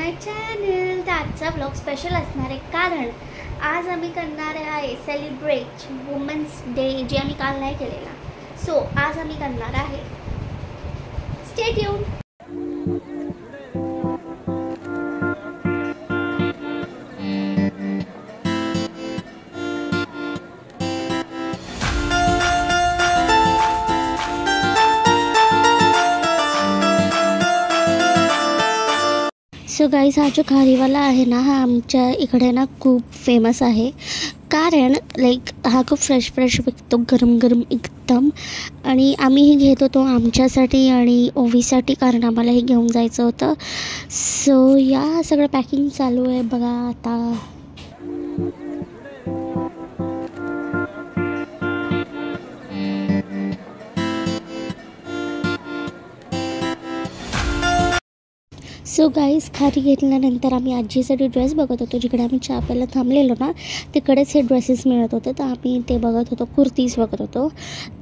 माय channel. तर आजचा vlog special असणार आहे कारण आज आम्ही करणार आहे सेलिब्रेट वुमेन्स डे, जे आम्ही काल नाही केलेला. सो आज आम्ही करणार आहे. Stay tune. सो गाईस, हा जो खारीवाला आहे ना, हा आमच्या इकडे ना खूप फेमस आहे कारण लाईक हा खूप फ्रेश विकतो, गरम गरम एकदम. आणि आम्हीही घेत होतो आमच्यासाठी आणि ओवीसाठी कारण आम्हाला हे घेऊन जायचं होतं. सो या सगळं पॅकिंग चालू आहे बघा आता. सो गाईस, खारी घेतल्यानंतर आम्ही आजीसाठी ड्रेस बघत होतो. जिकडे आम्ही चहा प्यायला थांबलेलो ना, तिकडेच हे ड्रेसेस मिळत होते. तर आम्ही ते बघत होतो, कुर्तीज बघत होतो.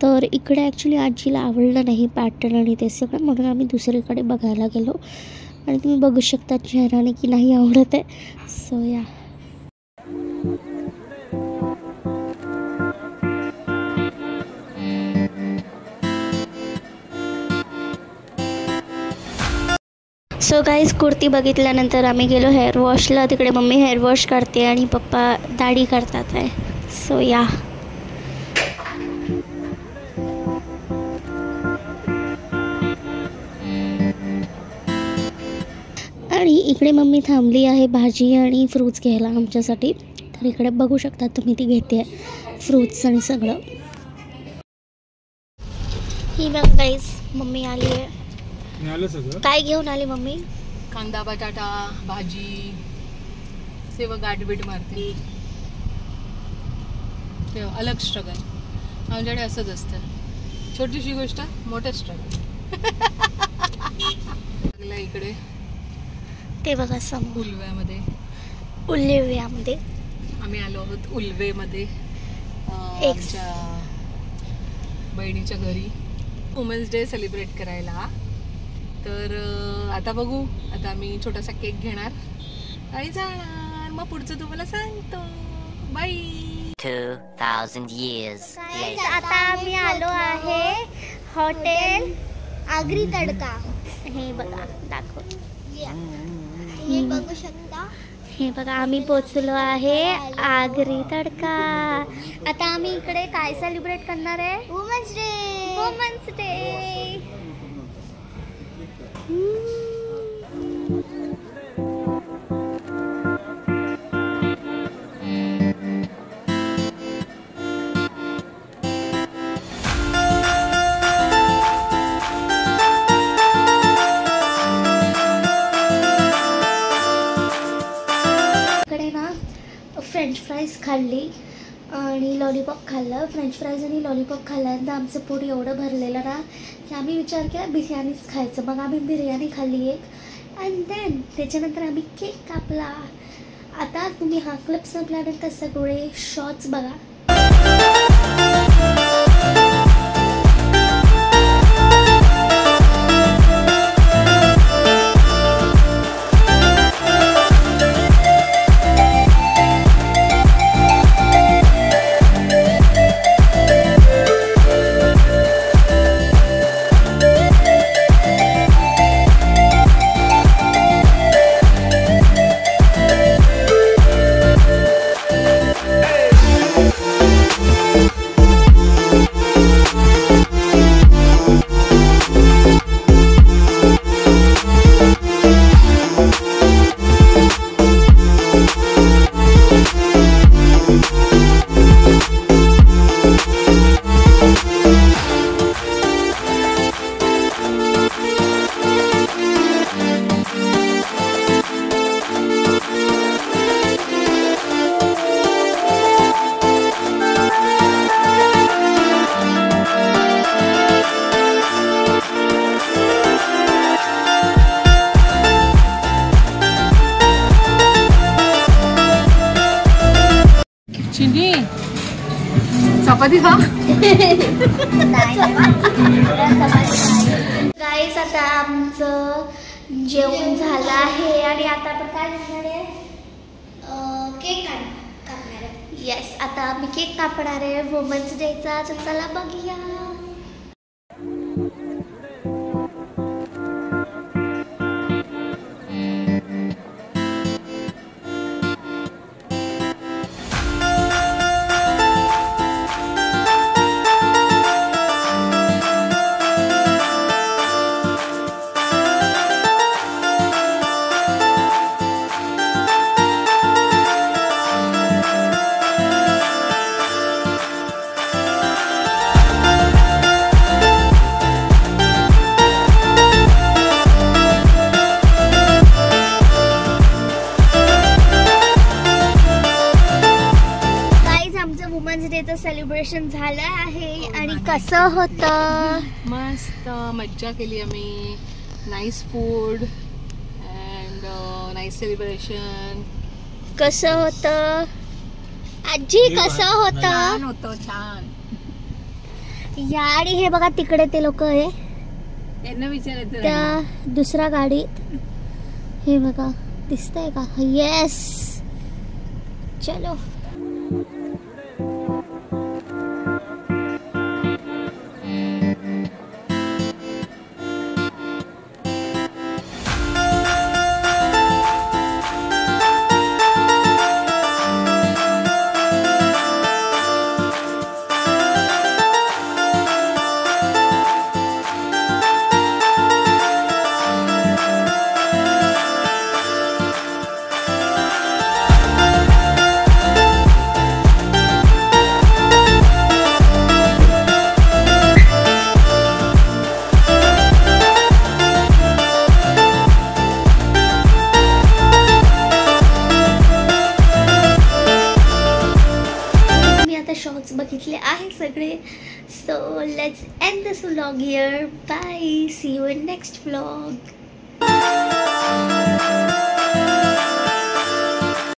तर इकडे ॲक्च्युली आजीला आवडलं नाही पॅटर्न आणि ते सगळं, म्हणून आम्ही दुसरीकडे बघायला गेलो. आणि तुम्ही बघू शकता चेहऱ्याने की नाही आवडत आहे. सो या सो गाईस, कुर्ती बघितल्यानंतर आम्ही गेलो हेअर वॉशला. तिकडे मम्मी हेअर वॉश करते आणि पप्पा दाढी करतात आहे. सो या आणि इकडे मम्मी थांबली आहे भाजी आणि फ्रूट्स घ्यायला आमच्यासाठी. तर इकडे बघू शकता तुम्ही, ती घेते फ्रूट्स आणि सगळं. ही बघ गाईस, मम्मी आली आहे. काय घेऊन आली मम्मी? कांदा बटाटा भाजी, सेव गाठबीट मारते. अलग स्ट्रगल आमच्याकडे असंच असतं. छोटीशी गोष्ट मोठं स्ट्रगल. इकडे ते बघा समोर उल्वेमध्ये आम्ही आलो आहोत. उल्वेमध्ये आमच्या बहिणीच्या घरी वुमेन्स डे सेलिब्रेट करायला. तर आता बघू, आता आम्ही छोटासा केक घेणार आणि जाणार. मग पुढचं तुम्हाला सांगतो. बाय. 2000 years later. आता आम्ही आलो आहे हॉटेल आगरी तडका. हे बघा, दाखव. हे बघू शकता. हे बघा, आम्ही पोचलो आहे आगरी तडका. आता आम्ही इकडे काय सेलिब्रेट करणार आहे? Women's day. इकडे ना फ्रेंच फ्राईज खाल्ली आणि लॉलीपॉप खाल्लं. फ्रेंच फ्राईज आणि लॉलीपॉप खाल्ल्यानंतर आमचं पोट एवढं भरलेलं ना की आम्ही विचार केला बिर्याणीच खायचं. मग आम्ही बिर्याणी खाल्ली एक. अँड देन त्याच्यानंतर आम्ही केक कापला. आता तुम्ही हा क्लिप संपल्यानंतर सगळे शॉट्स बघा. चिनी चपाती खा. गाईस, आता आमचं जेवण झालं आहे आणि आता आपण काय करणार आहे? केक कापणार आहे. येस, आता आम्ही केक कापणार आहे वुमन्स डेचा. तर चला बघूया. वुमन्स डेचं सेलिब्रेशन झालं आहे आणि कसं होतं? मस्त मज्जा केली आम्ही. Nice food and nice celebration. कसं होतं आजी? कसं होतं? छान. या आणि हे बघा तिकडे ते लोक आहे त्यांना विचारायचं त्या दुसऱ्या गाडीत. हे बघा दिसतंय का? येस, चलो. शॉर्ट्स बघितले आहे सगळे. So let's end this vlog here. Bye, see you in next vlog.